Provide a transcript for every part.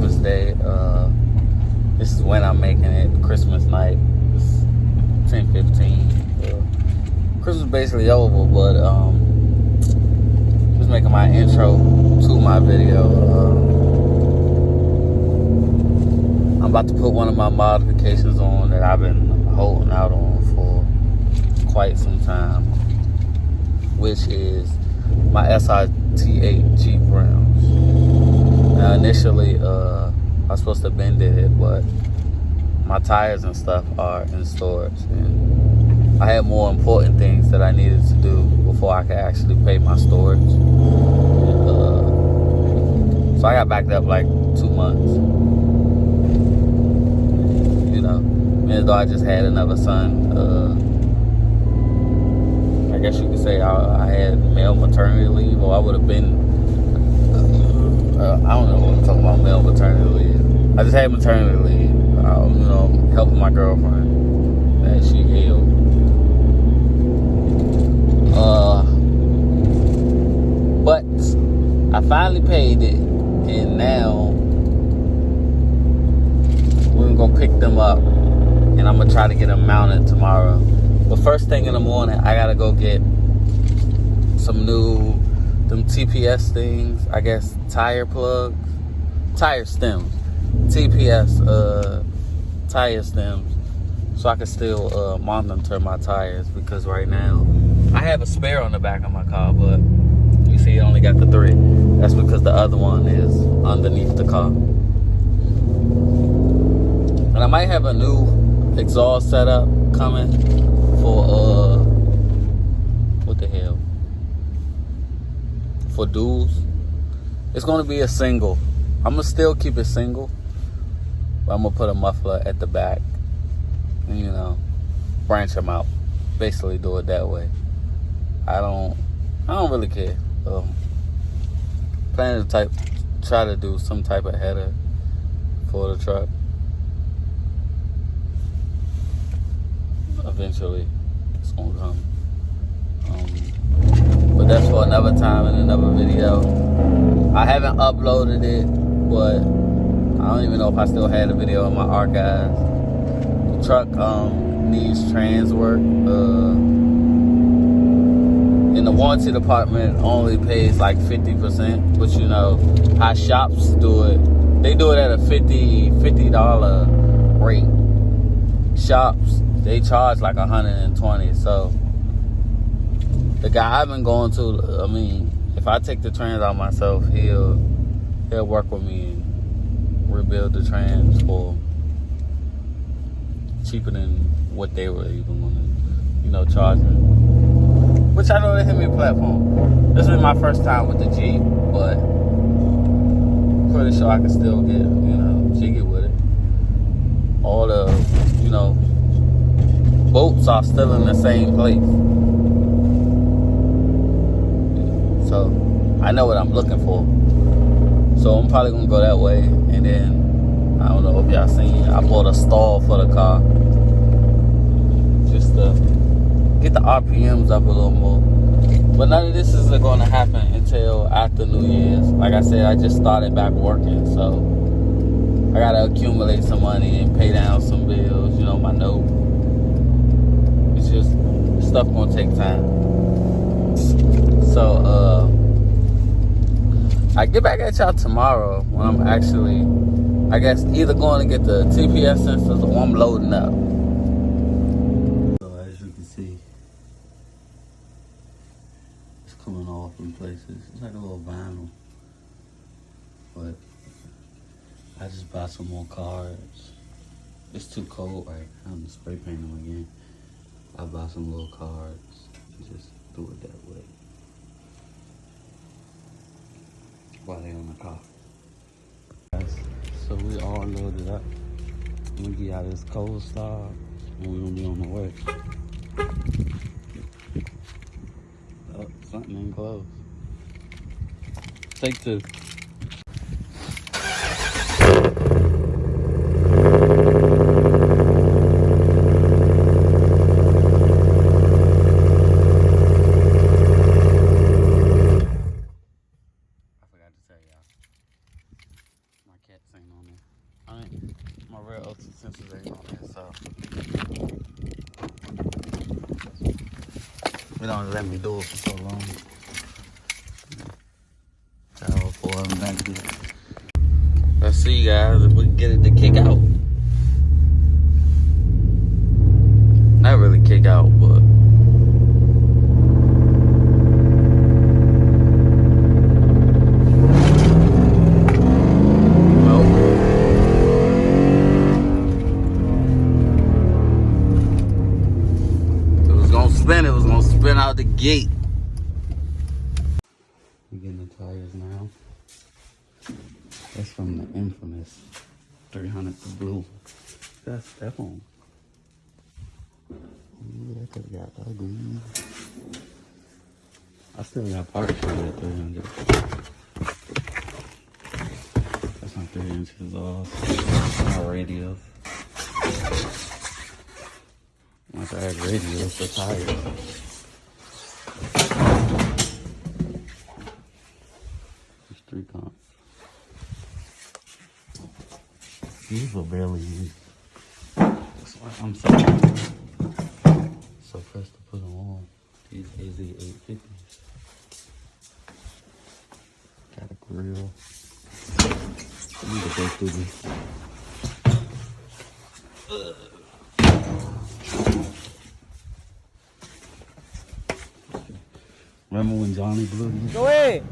Christmas Day. This is when I'm making it, Christmas night. It's 10:15. Christmas basically over, but just making my intro to my video. I'm about to put one of my modifications on that I've been holding out on for quite some time, which is my SRT8 Jeep rims. Now initially, I was supposed to bend it, but my tires and stuff are in storage, and I had more important things that I needed to do before I could actually pay my storage. So I got backed up like 2 months. You know, even though I just had another son, I guess you could say I had male maternity leave, or I would have been, I don't know what I'm talking about, male maternity leave. I just had maternity leave, you know, helping my girlfriend as she healed. But I finally paid it, and now we're gonna pick them up, and I'm gonna try to get them mounted tomorrow. But first thing in the morning, I gotta go get some new, them TPS things, I guess, tire plugs, tire stems, TPS tire stems, so I can still monitor my tires, because right now I have a spare on the back of my car, but you see it only got the 3. That's because the other one is underneath the car. And I might have a new exhaust setup coming for what the hell? For duals. It's gonna be a single. I'm gonna still keep it single, but I'm gonna put a muffler at the back and, you know, branch them out. Basically do it that way. I don't really care. Planning to try to do some type of header for the truck. Eventually, it's gonna come. But that's for another time in another video. I haven't uploaded it, but I don't even know if I still had the video in my archives. The truck needs trans work. And the warranty department only pays like 50%, but you know how shops do it. They do it at a $50 rate. Shops, they charge like $120. So the guy I've been going to, I mean, if I take the trans out myself, he'll work with me and rebuild the trans for cheaper than what they were even going to, you know, charge me. Which I know they hit me a platform. This is my first time with the Jeep, but pretty sure I can still get, you know, jiggy with it. All the, you know, bolts are still in the same place. So I know what I'm looking for. So I'm probably gonna go that way, and then I don't know if y'all seen, I bought a stall for the car just to get the RPMs up a little more. But none of this is going to happen until after New Year's. Like I said, I just started back working, so I got to accumulate some money and pay down some bills, you know, my note. It's just, stuff going to take time. So, I get back at y'all tomorrow when I'm actually, I guess, either going to get the TPS sensors or I'm loading up. Coming off in places. It's like a little vinyl. But I just bought some more cards. It's too cold right now. I'm gonna spray paint them again. I bought some little cards. Just do it that way. While they on the car. So we all loaded up. I'm gonna get out of this cold start and we're gonna be on the way. Oh, something ain't close. Take 2. I forgot to tell y'all. My cat saying ain't on there. My real O2 sensors ain't on there, so it don't let me do it for so long. Let's see, guys, if we can get it to kick out. Not really kick out, but it was gonna spin out the gate. We're getting the tires now. That's from the infamous 300 the blue. That's that one. Ooh, that could've got ugly. I still got parts for that 300. That's not 3 inches off. My radius. Not the add radius, the tires. There's 3 comps. These were barely used. That's why I'm so pressed to put them on. These AZ850s. Got a grill. I need to go through this. Remember when Johnny blew these? Go ahead.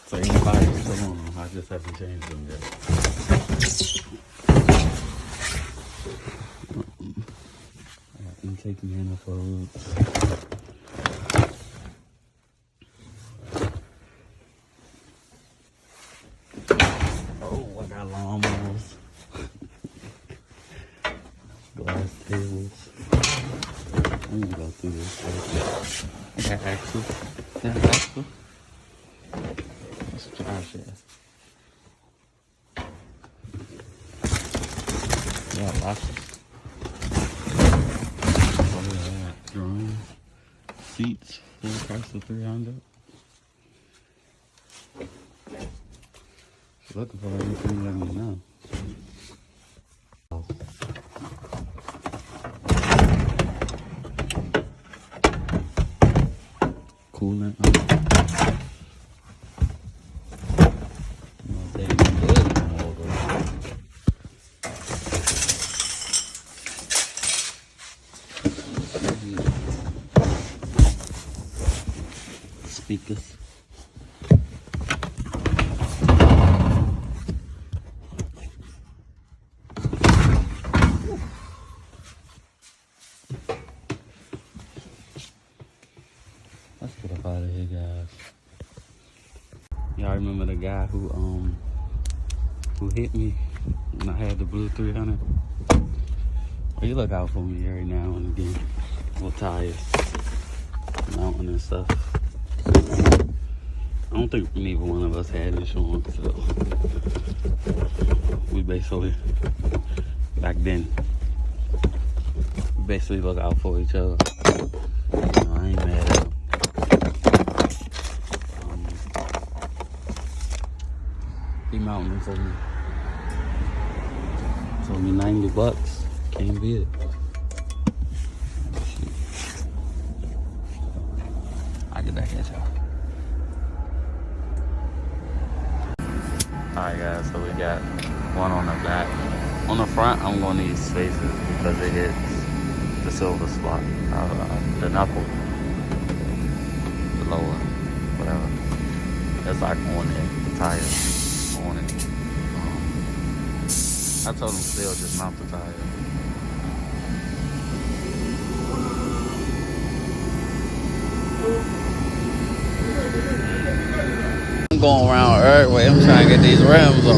Same body, come on, I just haven't changed them yet. I got intake manifolds. Oh, I got lawnmowers. Glass tables. I'm gonna go through this first. I got axle. That axle. Let's try shit. Yeah, lots of drone seats, full price of 300. If you're looking for anything, let me know. Coolant. Speakers. Let's get up out of here, guys. Y'all remember the guy who hit me when I had the blue 300? Well, you look out for me every now and again with tires, mounting and stuff. I don't think neither one of us had insurance, so we basically, back then, we basically look out for each other. You know, I ain't mad at him. He mounted for me. Told me $90. Can't beat it. I'll get back at y'all. Alright guys, so we got one on the back. On the front, I'm gonna need spaces because it hits the silver spot, the knuckle. lower, whatever. That's like on it, the tire on it. I told him still just mount the tire. I'm going around everywhere. I'm trying to get these rims on.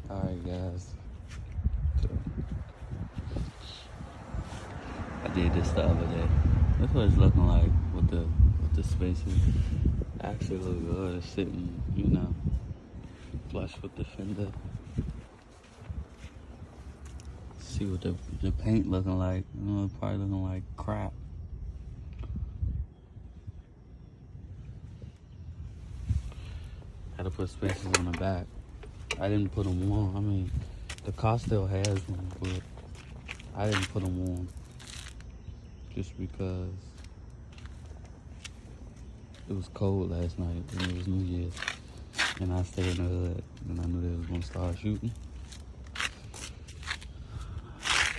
Alright guys. I did this the other day. That's what it's looking like with the spaces. Actually look good. It's sitting, you know, flush with the fender. See what the paint looking like. You know, it's probably looking like crap. Had to put spaces on the back. I didn't put them on. I mean, the car still has them, but I didn't put them on just because it was cold last night and it was New Year's, and I stayed in the hood and I knew they was gonna start shooting.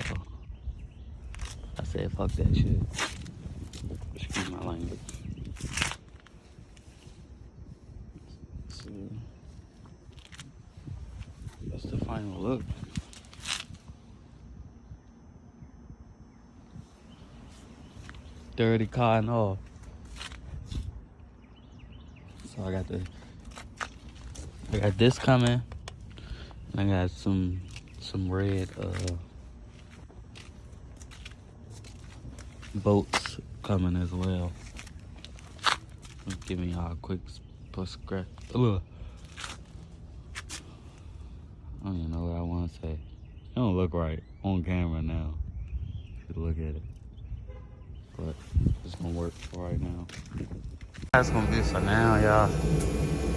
So I said, fuck that shit. Excuse my language. So that's the final look. Dirty car and all. So I got this coming. And I got some red boats coming as well. Give me y'all a quick scratch. Ugh. I don't even know what I want to say. It don't look right on camera now. Just look at it. But it's gonna work for right now. That's gonna be for now, y'all.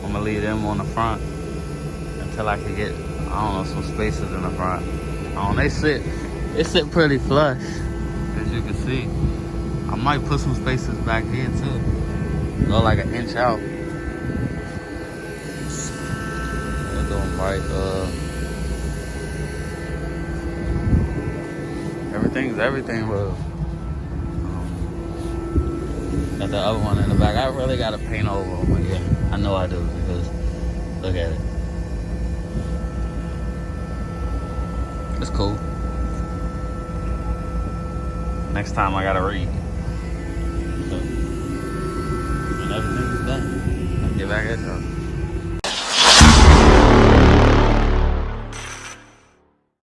I'm gonna leave them on the front until I can get, I don't know, some spaces in the front. They sit pretty flush, as you can see. I might put some spaces back here too. Go like an inch out. They're doing right. Everything was. Got the other one in the back. I really gotta paint over them, but yeah, I know I do because look at it. It's cool. Next time I gotta read. So, when everything's done, I'll get back at y'all.